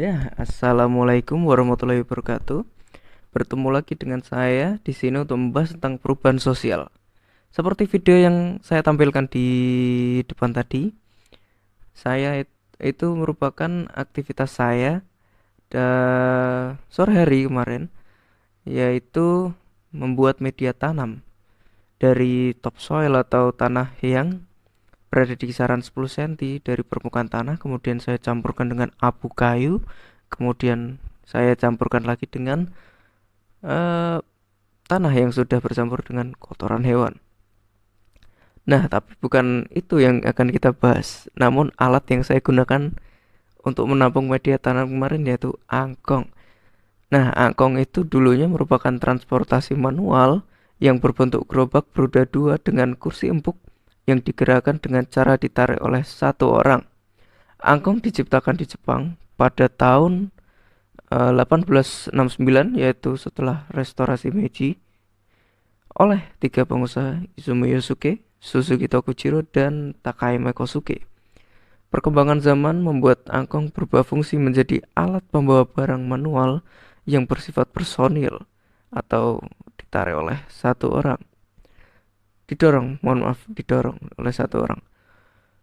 Ya, assalamualaikum warahmatullahi wabarakatuh. Bertemu lagi dengan saya di sini untuk membahas tentang perubahan sosial. Seperti video yang saya tampilkan di depan tadi, itu merupakan aktivitas saya sore hari kemarin, yaitu membuat media tanam dari topsoil atau tanah yang berada di kisaran 10 cm dari permukaan tanah. Kemudian saya campurkan dengan abu kayu, kemudian saya campurkan lagi dengan eh, tanah yang sudah bercampur dengan kotoran hewan. Nah, tapi bukan itu yang akan kita bahas. Namun alat yang saya gunakan untuk menampung media tanam kemarin yaitu angkong. Nah, angkong itu dulunya merupakan transportasi manual yang berbentuk gerobak beroda dua dengan kursi empuk yang digerakkan dengan cara ditarik oleh satu orang. Angkong diciptakan di Jepang pada tahun 1869, yaitu setelah restorasi Meiji, oleh tiga pengusaha, Izumo Yosuke, Suzuki Tokuchiro, dan Takahime Kosuke. Perkembangan zaman membuat angkong berubah fungsi menjadi alat pembawa barang manual yang bersifat personil atau ditarik oleh satu orang. Didorong oleh satu orang.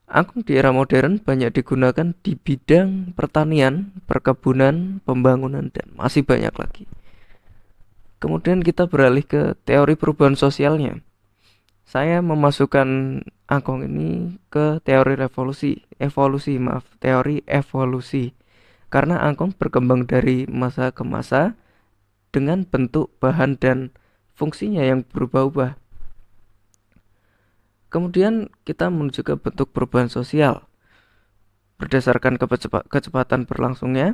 Angkong di era modern banyak digunakan di bidang pertanian, perkebunan, pembangunan, dan masih banyak lagi. Kemudian kita beralih ke teori perubahan sosialnya. Saya memasukkan angkong ini ke teori evolusi. Karena angkong berkembang dari masa ke masa dengan bentuk, bahan, dan fungsinya yang berubah-ubah. Kemudian kita menuju ke bentuk perubahan sosial. Berdasarkan kecepatan berlangsungnya,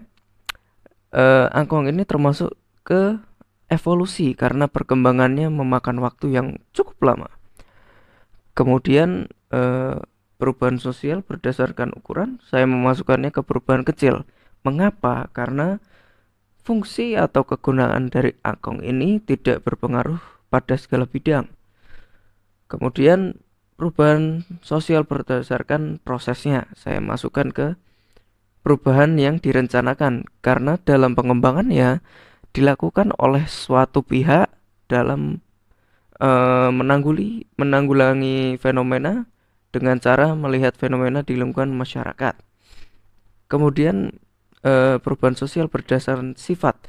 angkong ini termasuk ke evolusi karena perkembangannya memakan waktu yang cukup lama. Kemudian perubahan sosial berdasarkan ukuran, saya memasukkannya ke perubahan kecil. Mengapa? Karena fungsi atau kegunaan dari angkong ini tidak berpengaruh pada segala bidang. Kemudian perubahan sosial berdasarkan prosesnya, saya masukkan ke perubahan yang direncanakan karena dalam pengembangannya dilakukan oleh suatu pihak dalam menanggulangi fenomena dengan cara melihat fenomena di lingkungan masyarakat. Kemudian perubahan sosial berdasarkan sifat,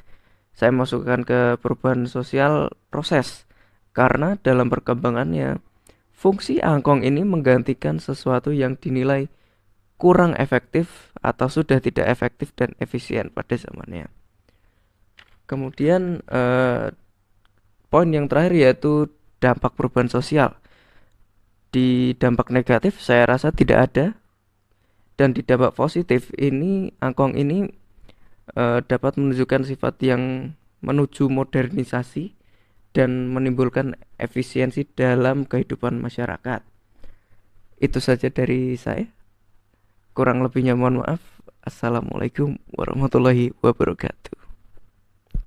saya masukkan ke perubahan sosial proses karena dalam perkembangannya fungsi angkong ini menggantikan sesuatu yang dinilai kurang efektif atau sudah tidak efektif dan efisien pada zamannya. Kemudian poin yang terakhir yaitu dampak perubahan sosial. Di dampak negatif saya rasa tidak ada, dan di dampak positif ini angkong ini dapat menunjukkan sifat yang menuju modernisasi dan menimbulkan efisiensi dalam kehidupan masyarakat. Itu saja dari saya. Kurang lebihnya mohon maaf. Assalamualaikum warahmatullahi wabarakatuh.